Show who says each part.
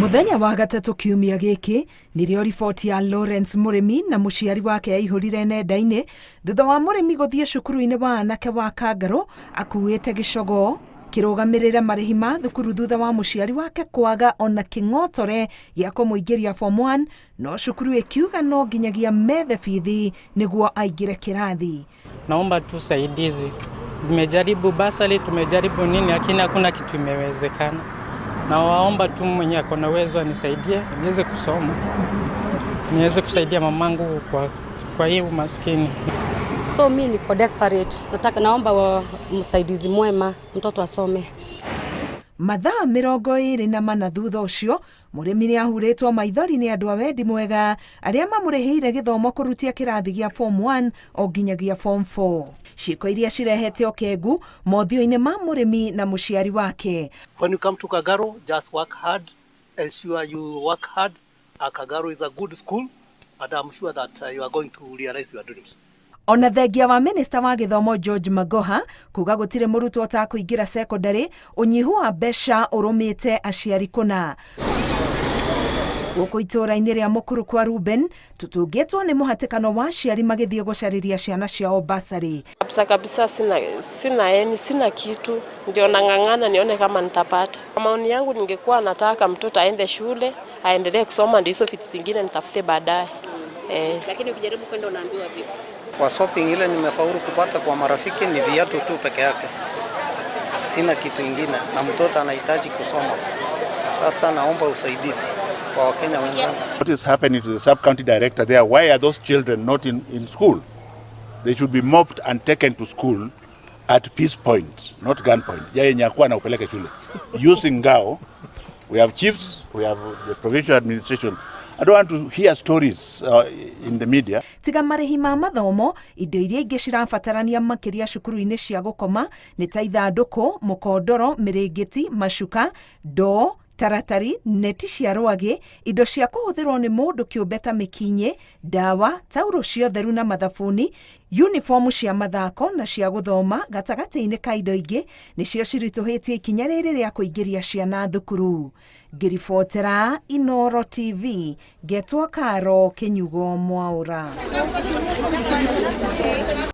Speaker 1: Muthenya wa gatatu kiumia giki nirio riboti ya Lawrence Mũrĩmi na mũciari wake yaihũrire nenda-inĩ thutha wa Mũrĩmi gũthiĩ cukuru-inĩ wa anake wa Kangarũ akuĩte gĩcogo kĩrũgamĩrĩre marĩhi ma thukuru thutha wa mũciari wake kwaga ona kĩng'otore gĩa kũmũingĩria form 1 no cukuru ikiuga no nginyagia methe bithi nĩguo aingĩre kĩrathi.
Speaker 2: Naomba tu saidizi. Tumejaribu basali, tumejaribu nini, lakini hakuna kitu imewezekana. Na waomba tu mwenye ako na uwezo anisaidie niweze kusoma. Niweze kusaidia mamangu kwa hii umaskini.
Speaker 3: So mimi niko desperate. Naomba msaidizi mwema mtoto asome.
Speaker 1: Mathaa 24 thutha ũcio Mũrĩmi nĩ ahurĩtwo maithori nĩ andũ a wendi mwega arĩa mamũrĩhĩire gĩthomo kũrutia kĩrathi gĩa form 1 o nginyagia form 4. Ciĩko iria cirehete ũkengu mothiũ-inĩ ma Mũrĩmi na mũciari wake.
Speaker 4: When you come to Kangarũ, just work hard, ensure you work hard. Kangarũ is a good school and I'm sure that you are going to realize your dreams.
Speaker 1: Ona thengia wa minista wa gĩthomo George Magoha kuga gũtirĩ mũrutwo ta kũingĩra secondary ũnyihu wa mbeca ũrũmĩte aciari kũna. Gũkũ itũũra-inĩ rĩa mũkuru kwa Ruben tutungĩtwo nĩ mũhatĩkano wa aciari magĩthiĩ gũcarĩria ciana ciao basari.
Speaker 5: Kabisa sina kitu, ndio nang'ang'ana nione kama nitapata. Maoni yangu ningekuwa nataka mtoto aende shule, aendelee kusoma ndio hizo vitu zingine nitafute baadaye.
Speaker 6: Lakini ukijaribu kwenda unaambiwa vipi?
Speaker 7: Kwa shopping ile nimefaulu kupata kwa marafiki ni viatu tu peke yake. Sina kitu kingine na mtoto anahitaji kusoma. Sasa naomba usaidizi kwa Wakenya wenzangu.
Speaker 8: What is happening to the sub-county director there? Why are those children not in school? They should be mobbed and taken to school at peace point, not gun point. Yeye nyakuwa na upeleke shule. Using ngao, we have chiefs, we have the provincial administration. I don't want to hear stories in the media.
Speaker 1: Tiga marĩhi ma mathomo, indo iria ingĩ cirabatarania makĩria cukuru-inĩ cia gũkoma nĩ ta ithandũkũ, mũkondoro, mĩrĩngĩti, macuka, ndoo, taratari, neti cia rwagĩ, indo cia kũhũthĩrwo nĩ mũndũ kĩũmbe ta mĩkinyĩ, ndawa, tauro cia ũtheru na mathabuni, uniform cia mathako na cia gũthoma gatagatĩ-inĩ ka indo ingĩ nĩcio ciritũhĩtie ikinya rĩrĩ rĩa kũingĩria ciana thukuru. Ngĩribotera Inooro TV, Ngetwo Karo Kĩnyugo Mwaũra.